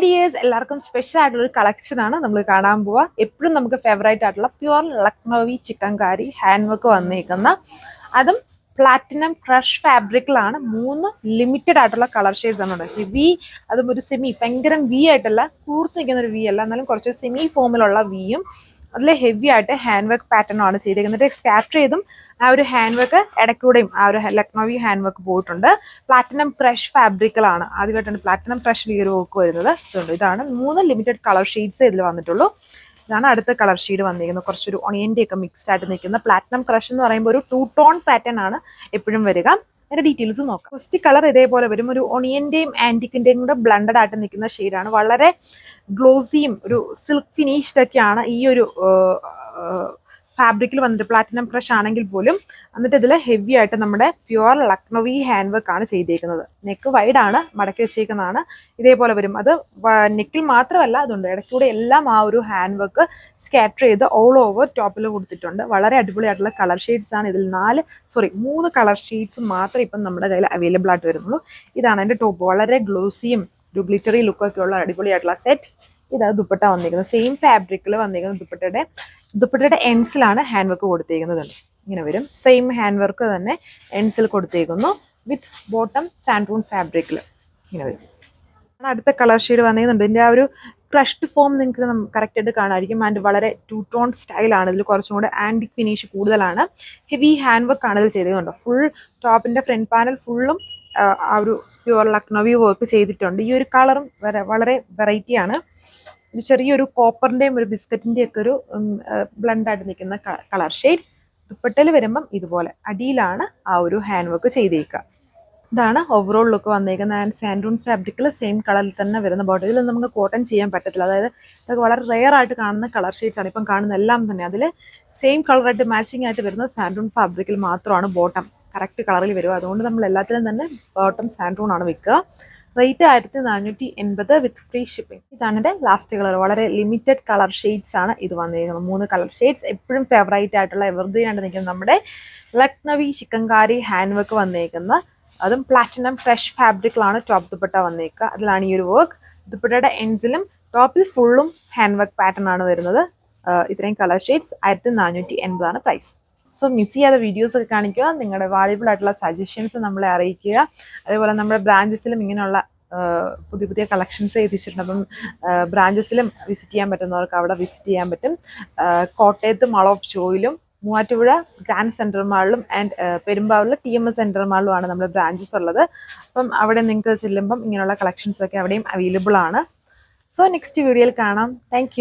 Dears എല്ലാവർക്കും special ആയിട്ടുള്ള ഒരു കളക്ഷൻ ആണ് നമ്മൾ കാണാൻ പോവുക. എപ്പോഴും നമുക്ക് ഫേവറേറ്റ് ആയിട്ടുള്ള pure Lucknowi chikankari hand work വന്നിരിക്കുന്ന അതും പ്ലാറ്റിനം ക്രഷ് ഫാബ്രിക്കിലാണ് 3 ലിമിറ്റഡ് ആയിട്ടുള്ള കളർ ഷെയ്ഡ്സ് ആണ്. വി അതും ഒരു സെമി ഭയങ്കര വി ആയിട്ടല്ല, കൂർത്ത് നിൽക്കുന്ന ഒരു വി അല്ല, എന്നാലും കുറച്ച് സെമി ഫോമിലുള്ള വിയും അതിൽ ഹെവി ആയിട്ട് ഹാൻഡ് വർക്ക് പാറ്റേൺ ആണ് ചെയ്തിരിക്കുന്നത്. സ്കാറ്റർ ചെയ്തും ആ ഒരു ഹാൻഡ് വർക്ക് ഇടയ്ക്കൂടെയും ആ ഒരു ലക്നൗവി ഹാൻഡ് വർക്ക് പോയിട്ടുണ്ട്. പ്ലാറ്റിനം ക്രഷ് ഫാബ്രിക്കിലാണ് ആദ്യമായിട്ടാണ് പ്ലാറ്റിനം ക്രഷിൽ ഈ ഒരു വർക്ക് വരുന്നത്. ഇതാണ് 3 ലിമിറ്റഡ് കളർ ഷെയ്ഡ്സ് ഇതിൽ വന്നിട്ടുള്ളൂ. ഇതാണ് അടുത്ത കളർ ഷെയ്ഡ് വന്നിരിക്കുന്നത്. കുറച്ചൊരു ഒണിയൻ്റെ ഒക്കെ മിക്സ്ഡ് ആയിട്ട് നിൽക്കുന്ന പ്ലാറ്റിനം ക്രഷ് എന്ന് പറയുമ്പോൾ ഒരു 2 ടോൺ പാറ്റേൺ ആണ് എപ്പോഴും വരിക. അതിന്റെ ഡീറ്റെയിൽസ് നോക്കാം. ഫസ്റ്റ് കളർ ഇതേപോലെ വരും, ഒരു ഒണിയന്റെയും ആന്റിക്കിന്റെയും കൂടെ ബ്ലണ്ടഡ് ആയിട്ട് നിൽക്കുന്ന ഷെയ്ഡാണ്. വളരെ ഗ്ലോസിയും ഒരു സിൽക്ക് ഫിനിഷ്ഡ് ഒക്കെയാണ് ഈ ഒരു ഫാബ്രിക്കിൽ വന്നിട്ട്, പ്ലാറ്റിനം ക്രഷ് ആണെങ്കിൽ പോലും. എന്നിട്ട് ഇതിൽ ഹെവി ആയിട്ട് നമ്മുടെ പ്യുവർ ലക്നൗവി ഹാൻഡ് വർക്ക് ആണ് ചെയ്തേക്കുന്നത്. നെക്ക് വൈഡ് ആണ്, മടക്കി വെച്ചേക്കുന്നതാണ്. ഇതേപോലെ വരും. അത് നെക്കിൽ മാത്രമല്ല, അതുണ്ട് ഇടയ്ക്കൂടെ എല്ലാം ആ ഒരു ഹാൻഡ് വർക്ക് സ്കാറ്റർ ചെയ്ത് ഓൾ ഓവർ ടോപ്പിൽ കൊടുത്തിട്ടുണ്ട്. വളരെ അടിപൊളിയായിട്ടുള്ള കളർ ഷെയ്ഡ്സ് ആണ്. ഇതിൽ 3 കളർ ഷെയ്ഡ്സ് മാത്രമേ ഇപ്പം നമ്മുടെ കയ്യിൽ അവൈലബിൾ ആയിട്ട് വരുന്നുള്ളൂ. ഇതാണ് എൻ്റെ ടോപ്പ്. വളരെ ഗ്ലോസിയും ഒരു ഗ്ലിറ്ററി ലുക്കൊക്കെ ഉള്ള അടിപൊളിയായിട്ടുള്ള സെറ്റ്. ഇതാണ് ദുപ്പട്ട വന്നിരിക്കുന്നത്. സെയിം ഫാബ്രിക്കിൽ വന്നിരിക്കുന്ന ദുപ്പട്ടയുടെ എൻസിലാണ് ഹാൻഡ് വർക്ക് കൊടുത്തേക്കുന്നത്. ഇങ്ങനെ വരും. സെയിം ഹാൻഡ് വർക്ക് തന്നെ എൻസിൽ കൊടുത്തേക്കുന്നു വിത്ത് ബോട്ടം സാൻഡൂൺ ഫാബ്രിക്കിൽ ഇങ്ങനെ വരും. അടുത്ത കളർ ഷെയ്ഡ് വന്നിരുന്നുണ്ട്. ഇതിൻ്റെ ആ ഒരു ക്രഷ്ഡ് ഫോം നിങ്ങൾക്ക് കറക്റ്റായിട്ട് കാണാമായിരിക്കും. ആൻഡ് വളരെ 2 ടോൺ സ്റ്റൈലാണ്. ഇതിൽ കുറച്ചും കൂടെ ആൻറ്റിക് ഫിനിഷ് കൂടുതലാണ്. ഹെവി ഹാൻഡ് വർക്ക് ആണ് ഇതിൽ ചെയ്തതുകൊണ്ട് ഫുൾ ടോപ്പിൻ്റെ ഫ്രണ്ട് പാനൽ ഫുള്ളും ആ ഒരു പ്യുവർ ലക്നൗവി വർക്ക് ചെയ്തിട്ടുണ്ട്. ഈ ഒരു കളറും വളരെ വെറൈറ്റിയാണ്. ഒരു ചെറിയൊരു കോപ്പറിൻ്റെയും ഒരു ബിസ്ക്കറ്റിൻ്റെയും ഒക്കെ ഒരു ബ്ലണ്ടായിട്ട് നിൽക്കുന്ന കളർ ഷെയ്ഡ്. ദുപ്പട്ടയിൽ വരുമ്പം ഇതുപോലെ അടിയിലാണ് ആ ഒരു ഹാൻഡ് വർക്ക് ചെയ്തേക്കുക. ഇതാണ് ഓവറോൾ ലുക്ക് വന്നേക്കുന്നത്. ആൻഡ് സാൻഡൂൺ ഫാബ്രിക്കിൽ സെയിം കളറിൽ തന്നെ വരുന്ന ബോട്ടം. ഇതിൽ നമുക്ക് കോട്ടൺ ചെയ്യാൻ പറ്റത്തില്ല. അതായത് ഇതൊക്കെ വളരെ റെയർ ആയിട്ട് കാണുന്ന കളർ ഷെയ്ഡ്സ് ആണ്. ഇപ്പം കാണുന്ന എല്ലാം തന്നെ അതിൽ സെയിം കളറായിട്ട് മാച്ചിങ് ആയിട്ട് വരുന്ന സാൻഡൂൺ ഫാബ്രിക്കിൽ മാത്രമാണ് ബോട്ടം കറക്റ്റ് കളറിൽ വരിക. അതുകൊണ്ട് നമ്മൾ എല്ലാത്തിലും തന്നെ ബോട്ടം സാൻഡൂൺ ആണ് വെക്കുക. റേറ്റ് 1480 വിത്ത് ഫ്രീ ഷിപ്പിംഗ്. ഇതാണ് എൻ്റെ ലാസ്റ്റ് കളർ. വളരെ ലിമിറ്റഡ് കളർ ഷെയ്ഡ്സ് ആണ് ഇത് വന്നിരിക്കുന്നത്. 3 കളർ ഷെയ്ഡ്സ്. എപ്പോഴും ഫേവറേറ്റ് ആയിട്ടുള്ള എവർഗ്രീൻ ആയിട്ട് നിൽക്കുന്ന നമ്മുടെ ലക്നൗവി ചിക്കൻകാരി ഹാൻഡ് വർക്ക് വന്നേക്കുന്ന അതും പ്ലാറ്റിനം ഫ്രഷ് ഫാബ്രിക്കിലാണ് ടോപ്പ് ദുപ്പട്ട വന്നേക്കുക. അതിലാണ് ഈ ഒരു വർക്ക്. ദുപ്പട്ടയുടെ എൻസിലും ടോപ്പിൽ ഫുള്ളും ഹാൻഡ് വർക്ക് പാറ്റേൺ ആണ് വരുന്നത്. ഇത്രയും കളർ ഷെയ്ഡ്സ്. 1480 ആണ് പ്രൈസ്. സോ മിസ് ചെയ്യാതെ വീഡിയോസ് ഒക്കെ കാണിക്കുക. നിങ്ങളുടെ വാല്യുബിൾ ആയിട്ടുള്ള സജഷൻസ് നമ്മളെ അറിയിക്കുക. അതേപോലെ നമ്മുടെ ബ്രാഞ്ചസിലും ഇങ്ങനെയുള്ള പുതിയ കളക്ഷൻസ് എത്തിച്ചിട്ടുണ്ട്. അപ്പം ബ്രാഞ്ചസിലും വിസിറ്റ് ചെയ്യാൻ പറ്റുന്നവർക്ക് അവിടെ വിസിറ്റ് ചെയ്യാൻ പറ്റും. കോട്ടയത്ത് മാൾ ഓഫ് ജോയിലും മൂവാറ്റുപുഴ ഗ്രാൻഡ് സെൻട്രൽ മാളിലും ആൻഡ് പെരുമ്പാവൂരിൽ TMS സെൻട്രൽ മാളിലുമാണ് നമ്മുടെ ബ്രാഞ്ചസ് ഉള്ളത്. അപ്പം അവിടെ നിങ്ങൾക്ക് ചെല്ലുമ്പം ഇങ്ങനെയുള്ള കളക്ഷൻസ് ഒക്കെ അവിടെയും അവൈലബിൾ ആണ്. സോ നെക്സ്റ്റ് വീഡിയോയിൽ കാണാം. താങ്ക്